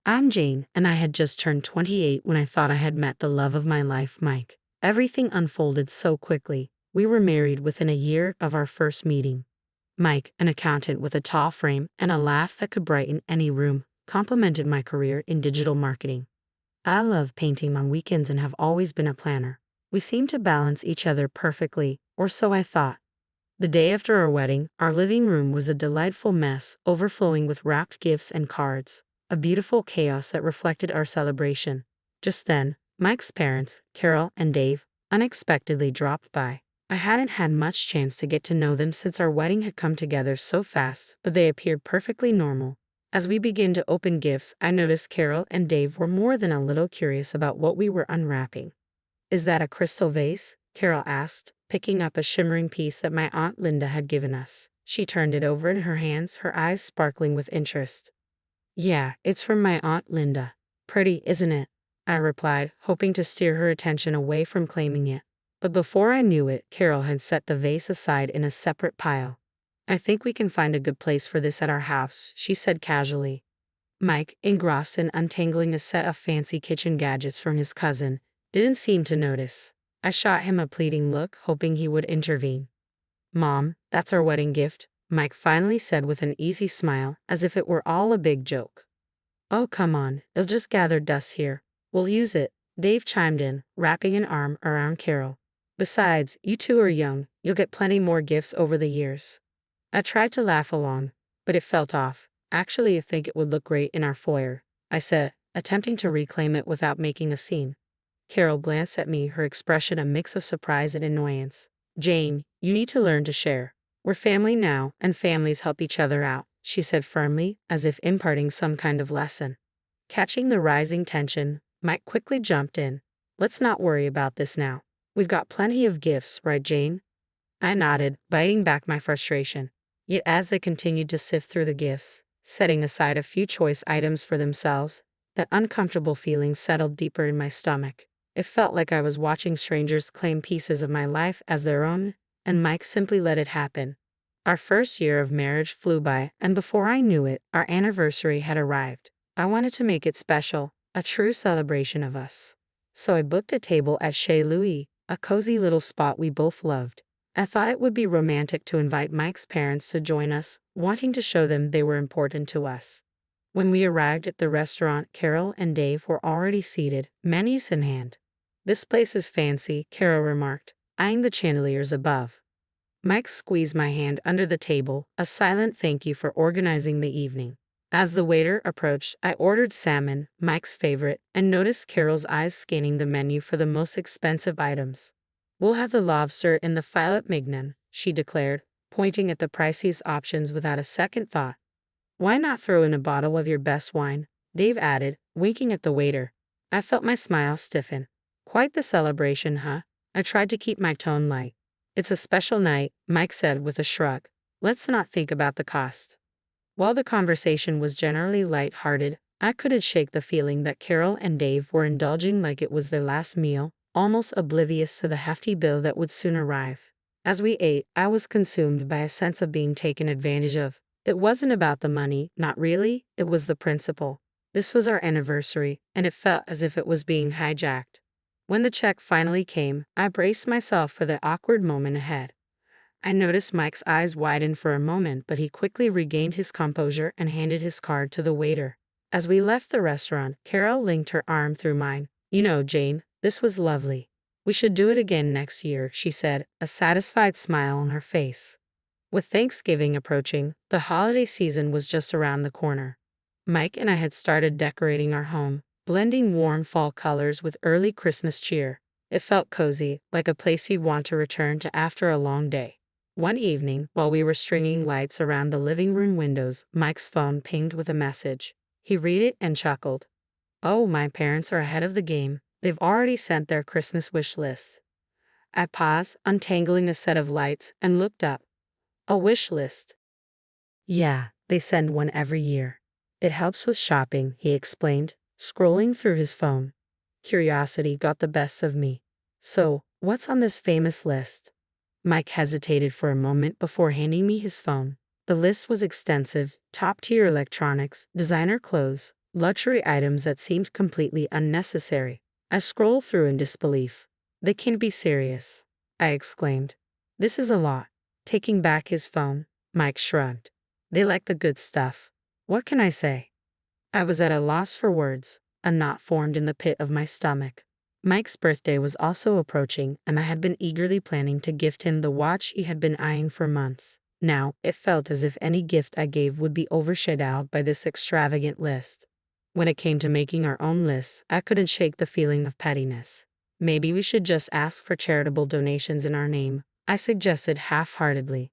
I'm Jane, and I had just turned 28 when I thought I had met the love of my life, Mike. Everything unfolded so quickly. We were married within a year of our first meeting. Mike, an accountant with a tall frame and a laugh that could brighten any room, complimented my career in digital marketing. I love painting on weekends and have always been a planner. We seemed to balance each other perfectly, or so I thought. The day after our wedding, our living room was a delightful mess, overflowing with wrapped gifts and cards, a beautiful chaos that reflected our celebration. Just then, Mike's parents, Carol and Dave, unexpectedly dropped by. I hadn't had much chance to get to know them since our wedding had come together so fast, but they appeared perfectly normal. As we began to open gifts, I noticed Carol and Dave were more than a little curious about what we were unwrapping. "Is that a crystal vase?" Carol asked, picking up a shimmering piece that my Aunt Linda had given us. She turned it over in her hands, her eyes sparkling with interest. "Yeah, it's from my Aunt Linda. Pretty, isn't it?" I replied, hoping to steer her attention away from claiming it. But before I knew it, Carol had set the vase aside in a separate pile. "I think we can find a good place for this at our house," she said casually. Mike, engrossed in untangling a set of fancy kitchen gadgets from his cousin, didn't seem to notice. I shot him a pleading look, hoping he would intervene. "Mom, that's our wedding gift," Mike finally said with an easy smile, as if it were all a big joke. "Oh, come on, it'll just gather dust here. We'll use it," Dave chimed in, wrapping an arm around Carol. "Besides, you two are young, you'll get plenty more gifts over the years." I tried to laugh along, but it felt off. "Actually, I think it would look great in our foyer," I said, attempting to reclaim it without making a scene. Carol glanced at me, her expression a mix of surprise and annoyance. "Jane, you need to learn to share. We're family now, and families help each other out," she said firmly, as if imparting some kind of lesson. Catching the rising tension, Mike quickly jumped in. "Let's not worry about this now. We've got plenty of gifts, right, Jane?" I nodded, biting back my frustration. Yet as they continued to sift through the gifts, setting aside a few choice items for themselves, that uncomfortable feeling settled deeper in my stomach. It felt like I was watching strangers claim pieces of my life as their own, and Mike simply let it happen. Our first year of marriage flew by, and before I knew it, our anniversary had arrived. I wanted to make it special, a true celebration of us. So I booked a table at Chez Louis, a cozy little spot we both loved. I thought it would be romantic to invite Mike's parents to join us, wanting to show them they were important to us. When we arrived at the restaurant, Carol and Dave were already seated, menus in hand. "This place is fancy," Carol remarked, eyeing the chandeliers above. Mike squeezed my hand under the table, a silent thank you for organizing the evening. As the waiter approached, I ordered salmon, Mike's favorite, and noticed Carol's eyes scanning the menu for the most expensive items. "We'll have the lobster and the filet mignon," she declared, pointing at the priciest options without a second thought. "Why not throw in a bottle of your best wine?" Dave added, winking at the waiter. I felt my smile stiffen. "Quite the celebration, huh?" I tried to keep my tone light. "It's a special night," Mike said with a shrug. "Let's not think about the cost." While the conversation was generally light-hearted, I couldn't shake the feeling that Carol and Dave were indulging like it was their last meal, almost oblivious to the hefty bill that would soon arrive. As we ate, I was consumed by a sense of being taken advantage of. It wasn't about the money, not really, it was the principle. This was our anniversary, and it felt as if it was being hijacked. When the check finally came, I braced myself for the awkward moment ahead. I noticed Mike's eyes widen for a moment, but he quickly regained his composure and handed his card to the waiter. As we left the restaurant, Carol linked her arm through mine. "You know, Jane, this was lovely. We should do it again next year," she said, a satisfied smile on her face. With Thanksgiving approaching, the holiday season was just around the corner. Mike and I had started decorating our home, blending warm fall colors with early Christmas cheer. It felt cozy, like a place you'd want to return to after a long day. One evening, while we were stringing lights around the living room windows, Mike's phone pinged with a message. He read it and chuckled. "Oh, my parents are ahead of the game. They've already sent their Christmas wish list." I paused, untangling a set of lights, and looked up. "A wish list?" "Yeah, they send one every year. It helps with shopping," he explained, scrolling through his phone. Curiosity got the best of me. "So, what's on this famous list?" Mike hesitated for a moment before handing me his phone. The list was extensive: top-tier electronics, designer clothes, luxury items that seemed completely unnecessary. I scrolled through in disbelief. "They can't be serious," I exclaimed. "This is a lot." Taking back his phone, Mike shrugged. "They like the good stuff. What can I say?" I was at a loss for words. A knot formed in the pit of my stomach. Mike's birthday was also approaching, and I had been eagerly planning to gift him the watch he had been eyeing for months. Now, it felt as if any gift I gave would be overshadowed by this extravagant list. When it came to making our own lists, I couldn't shake the feeling of pettiness. "Maybe we should just ask for charitable donations in our name," I suggested half-heartedly.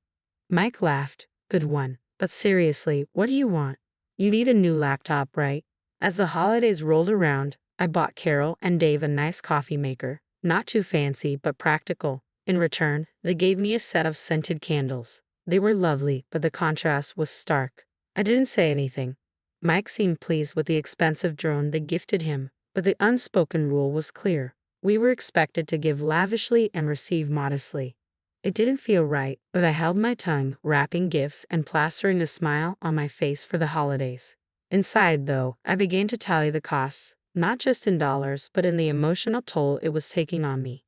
Mike laughed. "Good one. But seriously, what do you want? You need a new laptop, right?" As the holidays rolled around, I bought Carol and Dave a nice coffee maker, not too fancy but practical. In return, they gave me a set of scented candles. They were lovely, but the contrast was stark. I didn't say anything. Mike seemed pleased with the expensive drone they gifted him, but the unspoken rule was clear. We were expected to give lavishly and receive modestly. It didn't feel right, but I held my tongue, wrapping gifts and plastering a smile on my face for the holidays. Inside, though, I began to tally the costs, not just in dollars, but in the emotional toll it was taking on me.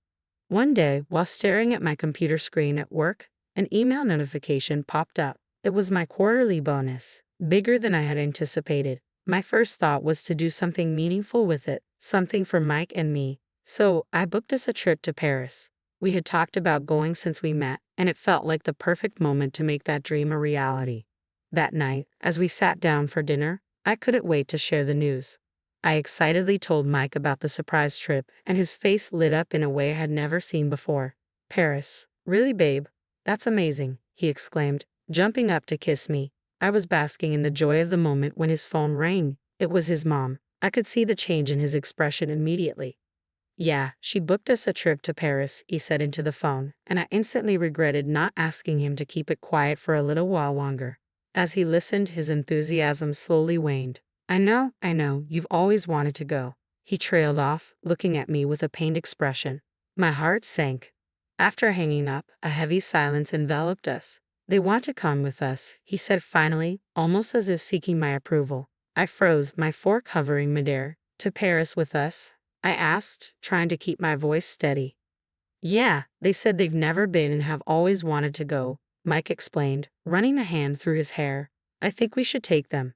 One day, while staring at my computer screen at work, an email notification popped up. It was my quarterly bonus, bigger than I had anticipated. My first thought was to do something meaningful with it, something for Mike and me. So, I booked us a trip to Paris. We had talked about going since we met, and it felt like the perfect moment to make that dream a reality. That night, as we sat down for dinner, I couldn't wait to share the news. I excitedly told Mike about the surprise trip, and his face lit up in a way I had never seen before. "Paris? Really, babe? That's amazing," he exclaimed, jumping up to kiss me. I was basking in the joy of the moment when his phone rang. It was his mom. I could see the change in his expression immediately. "Yeah, she booked us a trip to Paris," he said into the phone, and I instantly regretted not asking him to keep it quiet for a little while longer. As he listened, his enthusiasm slowly waned. I know, you've always wanted to go," he trailed off, looking at me with a pained expression. My heart sank. After hanging up, a heavy silence enveloped us. "They want to come with us," he said finally, almost as if seeking my approval. I froze, my fork hovering midair. "To Paris with us?" I asked, trying to keep my voice steady. "Yeah, they said they've never been and have always wanted to go," Mike explained, running a hand through his hair. "I think we should take them."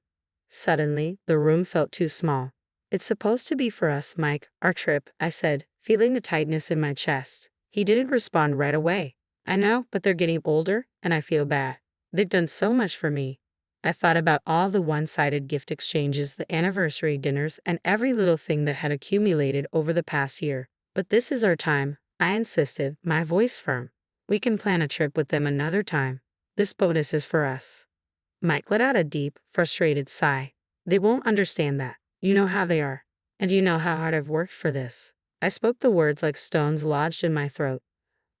Suddenly, the room felt too small. "It's supposed to be for us, Mike, our trip," I said, feeling the tightness in my chest. He didn't respond right away. "I know, but they're getting older, and I feel bad. They've done so much for me." I thought about all the one-sided gift exchanges, the anniversary dinners, and every little thing that had accumulated over the past year. "But this is our time," I insisted, my voice firm. "We can plan a trip with them another time. This bonus is for us." Mike let out a deep, frustrated sigh. "They won't understand that. You know how they are. And you know how hard I've worked for this." I spoke the words like stones lodged in my throat.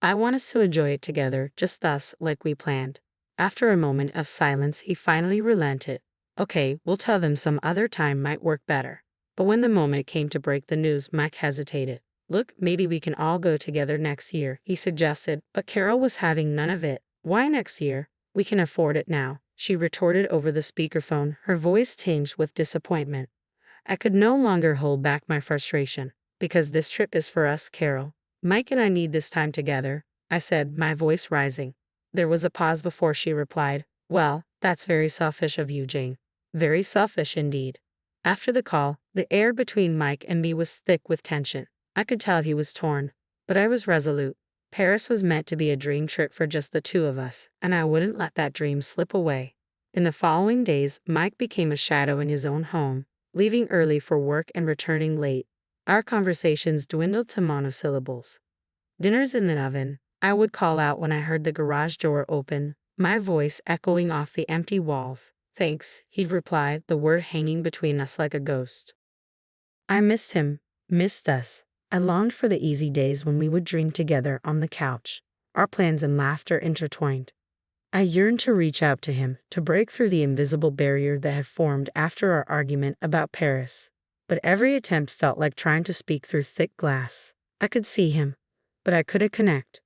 "I want us to enjoy it together, just us, like we planned." After a moment of silence, he finally relented. "Okay, we'll tell them some other time might work better." But when the moment came to break the news, Mike hesitated. "Look, maybe we can all go together next year," he suggested, but Carol was having none of it. "Why next year? We can afford it now," she retorted over the speakerphone, her voice tinged with disappointment. I could no longer hold back my frustration. "Because this trip is for us, Carol. Mike and I need this time together," I said, my voice rising. There was a pause before she replied, "Well, that's very selfish of you, Jane. Very selfish indeed." After the call, the air between Mike and me was thick with tension. I could tell he was torn, but I was resolute. Paris was meant to be a dream trip for just the two of us, and I wouldn't let that dream slip away. In the following days, Mike became a shadow in his own home, leaving early for work and returning late. Our conversations dwindled to monosyllables. Dinner's in the oven, I would call out when I heard the garage door open, my voice echoing off the empty walls. "Thanks," he'd reply, the word hanging between us like a ghost. I missed him, missed us. I longed for the easy days when we would dream together on the couch, our plans and laughter intertwined. I yearned to reach out to him, to break through the invisible barrier that had formed after our argument about Paris. But every attempt felt like trying to speak through thick glass. I could see him, but I couldn't connect.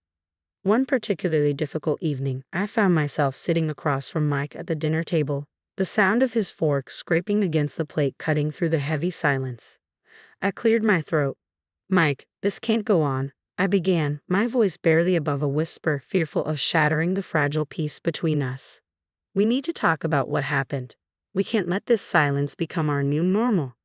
One particularly difficult evening, I found myself sitting across from Mike at the dinner table. the sound of his fork scraping against the plate cutting through the heavy silence. I cleared my throat. Mike, this can't go on, I began, my voice barely above a whisper, fearful of shattering the fragile peace between us. We need to talk about what happened. We can't let this silence become our new normal.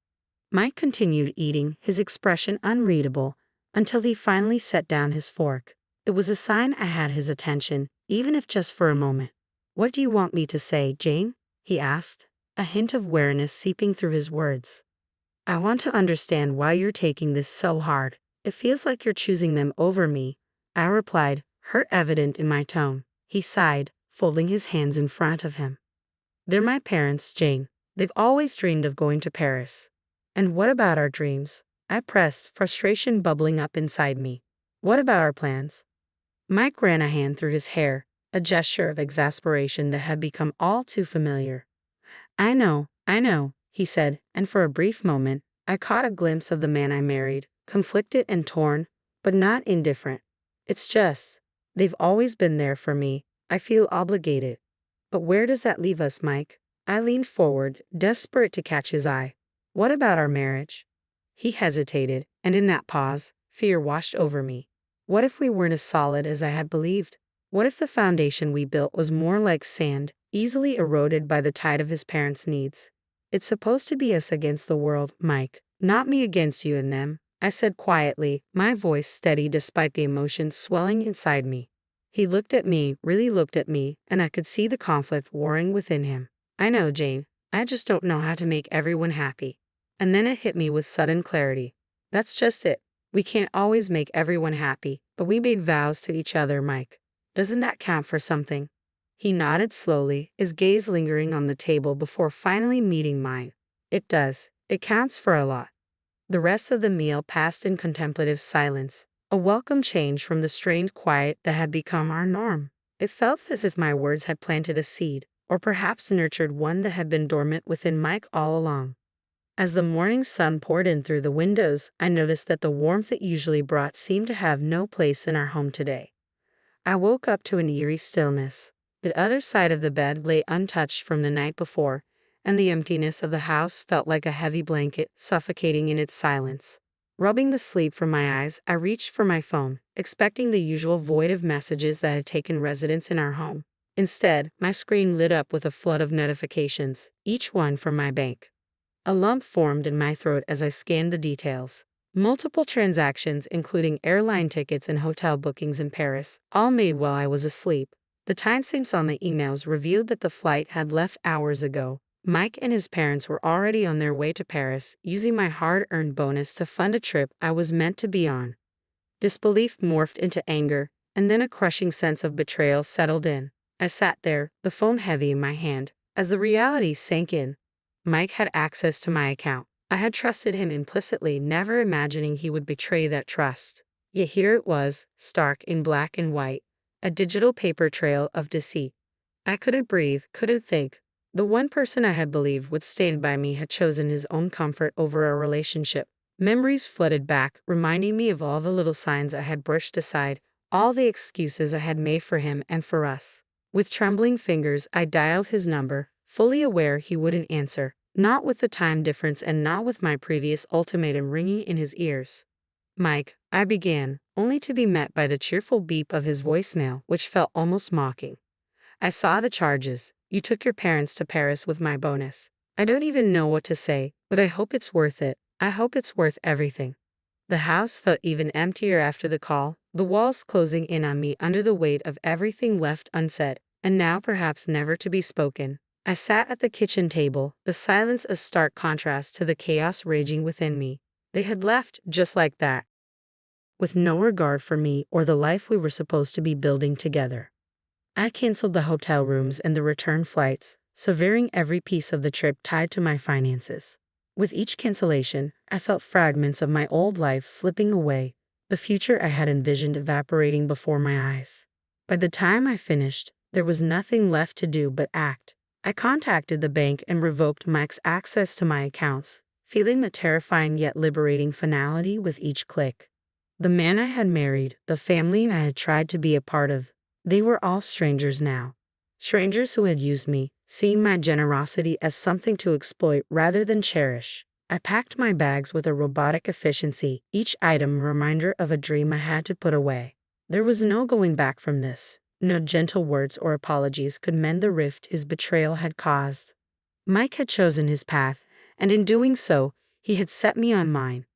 Mike continued eating, his expression unreadable, until he finally set down his fork. It was a sign I had his attention, even if just for a moment. What do you want me to say, Jane? He asked, a hint of wariness seeping through his words. I want to understand why you're taking this so hard. It feels like you're choosing them over me, I replied, hurt evident in my tone. He sighed, folding his hands in front of him. They're my parents, Jane. They've always dreamed of going to Paris. And what about our dreams? I pressed, frustration bubbling up inside me. What about our plans? Mike ran a hand through his hair, a gesture of exasperation that had become all too familiar. I know, he said, and for a brief moment, I caught a glimpse of the man I married, conflicted and torn, but not indifferent. It's just, they've always been there for me. I feel obligated. But where does that leave us, Mike? I leaned forward, desperate to catch his eye. What about our marriage? He hesitated, and in that pause, fear washed over me. What if we weren't as solid as I had believed? What if the foundation we built was more like sand, easily eroded by the tide of his parents' needs? It's supposed to be us against the world, Mike, not me against you and them, I said quietly, my voice steady despite the emotions swelling inside me. He looked at me, really looked at me, and I could see the conflict warring within him. I know, Jane. I just don't know how to make everyone happy. And then it hit me with sudden clarity. That's just it. We can't always make everyone happy, but we made vows to each other, Mike. Doesn't that count for something? He nodded slowly, his gaze lingering on the table before finally meeting mine. It does. It counts for a lot. The rest of the meal passed in contemplative silence, a welcome change from the strained quiet that had become our norm. It felt as if my words had planted a seed, or perhaps nurtured one that had been dormant within Mike all along. As the morning sun poured in through the windows, I noticed that the warmth it usually brought seemed to have no place in our home today. I woke up to an eerie stillness. The other side of the bed lay untouched from the night before, and the emptiness of the house felt like a heavy blanket, suffocating in its silence. Rubbing the sleep from my eyes, I reached for my phone, expecting the usual void of messages that had taken residence in our home. Instead, my screen lit up with a flood of notifications, each one from my bank. A lump formed in my throat as I scanned the details. Multiple transactions, including airline tickets and hotel bookings in Paris, all made while I was asleep. The timestamps on the emails revealed that the flight had left hours ago. Mike and his parents were already on their way to Paris, using my hard-earned bonus to fund a trip I was meant to be on. Disbelief morphed into anger, and then a crushing sense of betrayal settled in. I sat there, the phone heavy in my hand, as the reality sank in. Mike had access to my account. I had trusted him implicitly, never imagining he would betray that trust. Yet here it was, stark in black and white, a digital paper trail of deceit. I couldn't breathe, couldn't think. The one person I had believed would stand by me had chosen his own comfort over our relationship. Memories flooded back, reminding me of all the little signs I had brushed aside, all the excuses I had made for him and for us. With trembling fingers, I dialed his number, fully aware he wouldn't answer, not with the time difference and not with my previous ultimatum ringing in his ears. Mike, I began, only to be met by the cheerful beep of his voicemail, which felt almost mocking. I saw the charges. You took your parents to Paris with my bonus. I don't even know what to say, but I hope it's worth it. I hope it's worth everything. The house felt even emptier after the call, the walls closing in on me under the weight of everything left unsaid, and now perhaps never to be spoken. I sat at the kitchen table, the silence a stark contrast to the chaos raging within me. They had left just like that, with no regard for me or the life we were supposed to be building together. I canceled the hotel rooms and the return flights, severing every piece of the trip tied to my finances. With each cancellation, I felt fragments of my old life slipping away, the future I had envisioned evaporating before my eyes. By the time I finished, there was nothing left to do but act. I contacted the bank and revoked Mike's access to my accounts, feeling the terrifying yet liberating finality with each click. The man I had married, the family I had tried to be a part of, they were all strangers now. Strangers who had used me, seeing my generosity as something to exploit rather than cherish. I packed my bags with a robotic efficiency, each item a reminder of a dream I had to put away. There was no going back from this. No gentle words or apologies could mend the rift his betrayal had caused. Mike had chosen his path, and in doing so, he had set me on mine.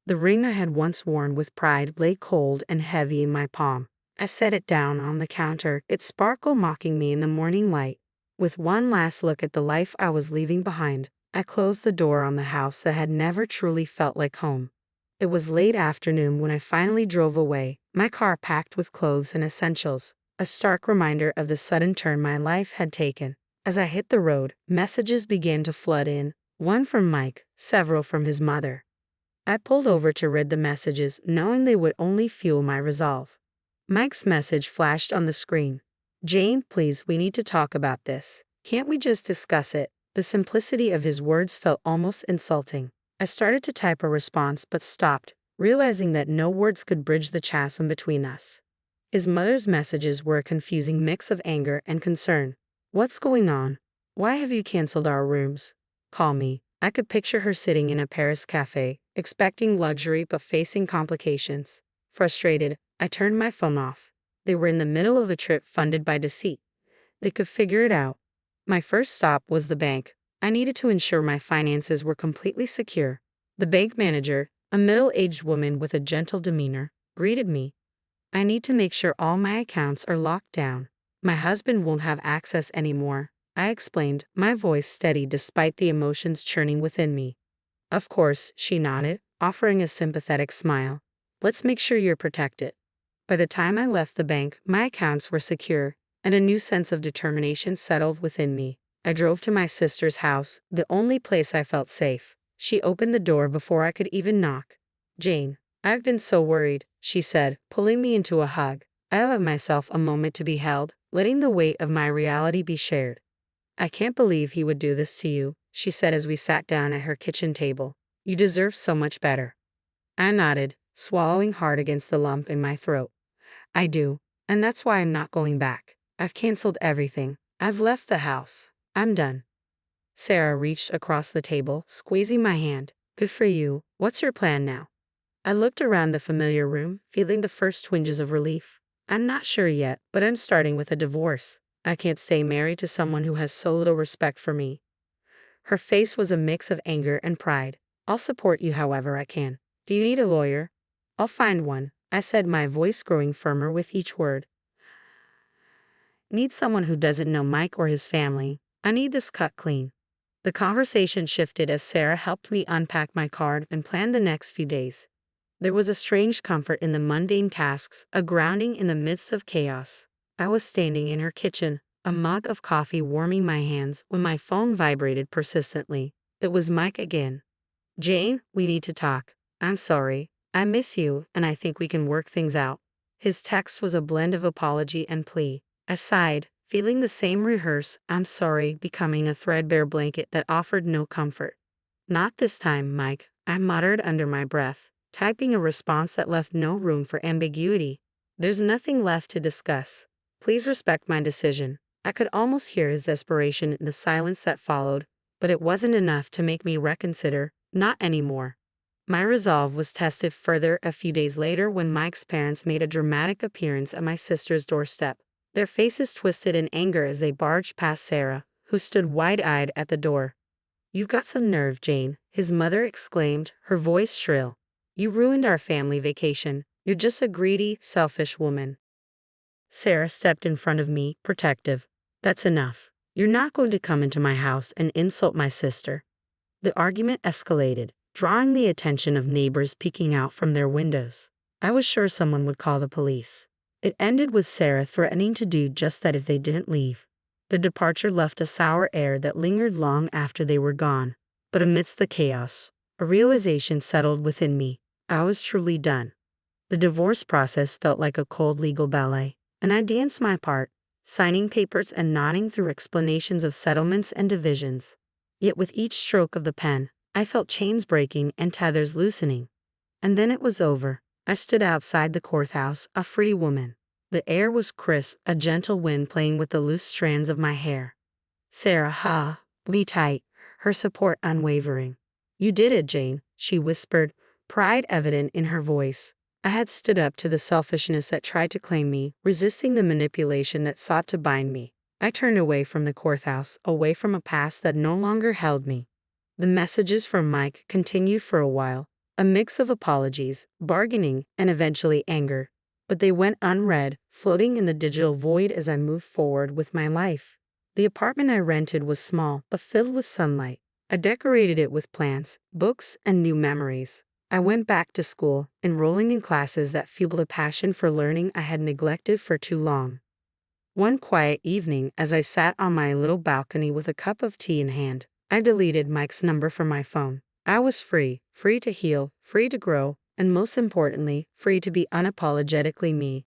The ring I had once worn with pride lay cold and heavy in my palm. I set it down on the counter, its sparkle mocking me in the morning light. With one last look at the life I was leaving behind, I closed the door on the house that had never truly felt like home. It was late afternoon when I finally drove away, my car packed with clothes and essentials, a stark reminder of the sudden turn my life had taken. As I hit the road, messages began to flood in, one from Mike, several from his mother. I pulled over to read the messages, knowing they would only fuel my resolve. Mike's message flashed on the screen. "Jane, please, we need to talk about this. Can't we just discuss it?" The simplicity of his words felt almost insulting. I started to type a response but stopped, realizing that no words could bridge the chasm between us. His mother's messages were a confusing mix of anger and concern. "What's going on? Why have you canceled our rooms? Call me." I could picture her sitting in a Paris cafe, expecting luxury but facing complications. Frustrated, I turned my phone off. They were in the middle of a trip funded by deceit. They could figure it out. My first stop was the bank. I needed to ensure my finances were completely secure. The bank manager, a middle-aged woman with a gentle demeanor, greeted me. "I need to make sure all my accounts are locked down. My husband won't have access anymore," I explained, my voice steady despite the emotions churning within me. "Of course," she nodded, offering a sympathetic smile. "Let's make sure you're protected." By the time I left the bank, my accounts were secure, and a new sense of determination settled within me. I drove to my sister's house, the only place I felt safe. She opened the door before I could even knock. "Jane, I've been so worried," she said, pulling me into a hug. I allowed myself a moment to be held, letting the weight of my reality be shared. "I can't believe he would do this to you," she said as we sat down at her kitchen table. "You deserve so much better." I nodded, swallowing hard against the lump in my throat. "I do, and that's why I'm not going back. I've canceled everything. I've left the house. I'm done." Sarah reached across the table, squeezing my hand. "Good for you. What's your plan now?" I looked around the familiar room, feeling the first twinges of relief. "I'm not sure yet, but I'm starting with a divorce. I can't stay married to someone who has so little respect for me." Her face was a mix of anger and pride. "I'll support you however I can. Do you need a lawyer?" "I'll find one," I said, my voice growing firmer with each word. "Need someone who doesn't know Mike or his family. I need this cut clean." The conversation shifted as Sarah helped me unpack my card and plan the next few days. There was a strange comfort in the mundane tasks, a grounding in the midst of chaos. I was standing in her kitchen, a mug of coffee warming my hands, when my phone vibrated persistently. It was Mike again. "Jane, we need to talk. I'm sorry. I miss you, and I think we can work things out." His text was a blend of apology and plea. I sighed, feeling the same rehearse "I'm sorry" becoming a threadbare blanket that offered no comfort. "Not this time, Mike," I muttered under my breath, typing a response that left no room for ambiguity. "There's nothing left to discuss. Please respect my decision." I could almost hear his desperation in the silence that followed, but it wasn't enough to make me reconsider, not anymore. My resolve was tested further a few days later when Mike's parents made a dramatic appearance at my sister's doorstep. Their faces twisted in anger as they barged past Sarah, who stood wide-eyed at the door. "You've got some nerve, Jane," his mother exclaimed, her voice shrill. "You ruined our family vacation. You're just a greedy, selfish woman." Sarah stepped in front of me, protective. "That's enough. You're not going to come into my house and insult my sister." The argument escalated, drawing the attention of neighbors peeking out from their windows. I was sure someone would call the police. It ended with Sarah threatening to do just that if they didn't leave. The departure left a sour air that lingered long after they were gone. But amidst the chaos, a realization settled within me. I was truly done. The divorce process felt like a cold legal ballet, and I danced my part, signing papers and nodding through explanations of settlements and divisions. Yet with each stroke of the pen, I felt chains breaking and tethers loosening. And then it was over. I stood outside the courthouse, a free woman. The air was crisp, a gentle wind playing with the loose strands of my hair. Sarah, be tight, her support unwavering. You did it, Jane, she whispered, pride evident in her voice. I had stood up to the selfishness that tried to claim me, resisting the manipulation that sought to bind me. I turned away from the courthouse, away from a past that no longer held me. The messages from Mike continued for a while, a mix of apologies, bargaining, and eventually anger. But they went unread, floating in the digital void as I moved forward with my life. The apartment I rented was small, but filled with sunlight. I decorated it with plants, books, and new memories. I went back to school, enrolling in classes that fueled a passion for learning I had neglected for too long. One quiet evening, as I sat on my little balcony with a cup of tea in hand, I deleted Mike's number from my phone. I was free to heal, free to grow, and most importantly, free to be unapologetically me.